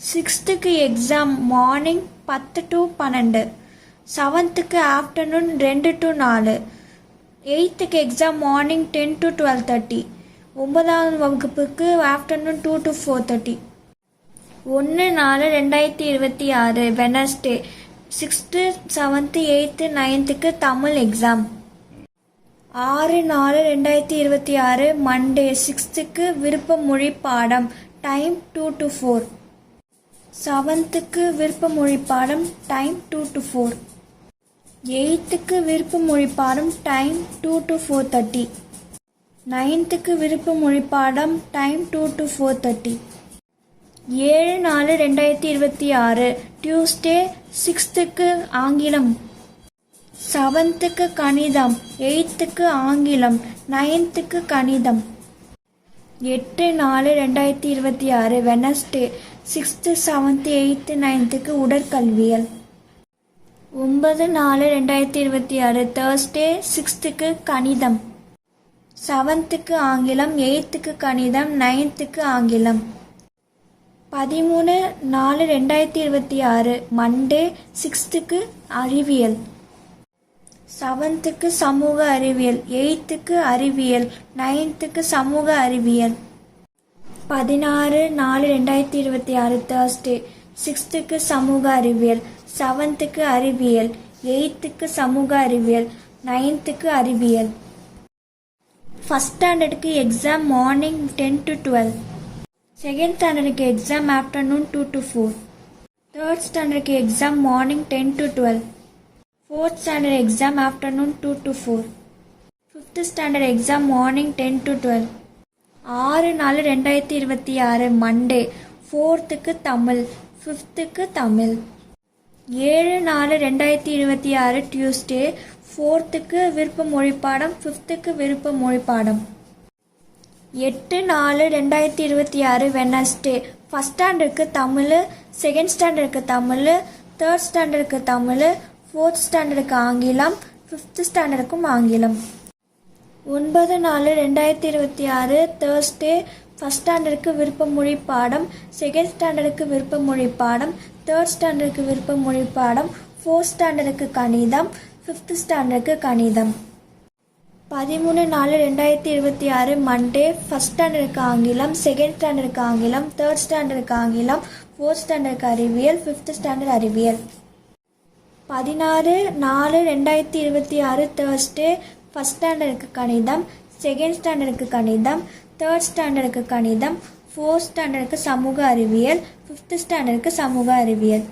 சிக்ஸ்த்துக்கு exam morning 10 to 12. செவன்த்துக்கு afternoon 2 to 4. எயித்துக்கு exam morning 10 to 12:30. 9ஆம் வகுப்புக்கு afternoon 2 to 4:30. 1/4/2026 Wednesday. 6th 7th 8th 9th Tamil exam. 6/4/2026 Monday. 6th விருப்ப மொழி பாடம். Time 2 to 4. 7th விருப்ப மொழி பாடம். Time 2 to 4. 8th விருப்ப மொழி பாடம். Time 2 to 4:30. 9th விருப்ப மொழி பாடம். Time 2 to 4:30. 7/4/2026 டியூஸ்டே. 6th ஆங்கிலம். 7th கணிதம். 8th ஆங்கிலம். 9th கணிதம். 8/4/2026 Wednesday. 6th 7th 8th 9th உடற்கல்வியல். 9/4/2026 Thursday. 6th கணிதம். 7th ஆங்கிலம். 8th கணிதம். 9th ஆங்கிலம். 13/4/2026 மண்டே. 6th அறிவியல். 7th சமூக அறிவியல். 8th அறிவியல். 9th சமூக அறிவியல். 16/4/2026 தேர்ஸ்டே. 6th சமூக அறிவியல். 7th அறிவியல். 8th சமூக அறிவியல். 9th அறிவியல். ஃபர்ஸ்ட் ஸ்டாண்டர்டுக்கு எக்ஸாம் மார்னிங் 10 to 12. செகண்ட் ஸ்டாண்டர்டுக்கு எக்ஸாம் ஆஃப்டர்நூன் 2 to 4. தேர்ட் ஸ்டாண்டர்டுக்கு exam morning 10 to 12. Fourth standard exam afternoon 2 to 4. Fifth standard exam morning 10 to 12. 6/4/2026 Monday. 4th Tamil. 5th Tamil. 7/4/2026 Tuesday. 4th விருப்ப மொழி பாடம். 5th விருப்ப மொழி பாடம். 8/4/2026 வெனஸ்டே. ஃபர்ஸ்ட் ஸ்டாண்டர்டுக்கு தமிழ். செகண்ட் ஸ்டாண்டர்டுக்கு தமிழ். தேர்ட் ஸ்டாண்டர்டுக்கு தமிழ். ஃபோர்த் ஸ்டாண்டர்டுக்கு ஆங்கிலம். 5th ஸ்டாண்டர்டுக்கும் ஆங்கிலம். 9/4/2026 தேர்ஸ்டே. ஃபர்ஸ்ட் ஸ்டாண்டர்டுக்கு விருப்ப மொழி பாடம். செகண்ட் ஸ்டாண்டர்டுக்கு விருப்ப மொழி பாடம். தேர்ட் ஸ்டாண்டர்டுக்கு விருப்ப மொழி பாடம். ஃபோர்த் ஸ்டாண்டர்டுக்கு கணிதம். 5th ஸ்டாண்டர்டுக்கு கணிதம். 13/4/2026 மண்டே. ஃபர்ஸ்ட் ஸ்டாண்டர்டுக்கு ஆங்கிலம். செகண்ட் ஸ்டாண்டர்டுக்கு ஆங்கிலம். தேர்ட் ஸ்டாண்டர்டுக்கு ஆங்கிலம். ஃபோர்த் ஸ்டாண்டர்டுக்கு அறிவியல். 5th ஸ்டாண்டர்ட் அறிவியல். 16/4/2026 தேர்ஸ்டே. ஃபர்ஸ்ட் ஸ்டாண்டர்டுக்கு கணிதம். செகண்ட் ஸ்டாண்டர்டுக்கு கணிதம். தேர்ட் ஸ்டாண்டர்டுக்கு கணிதம். ஃபோர்த் ஸ்டாண்டர்டுக்கு சமூக அறிவியல். 5th ஸ்டாண்டர்டுக்கு சமூக அறிவியல்.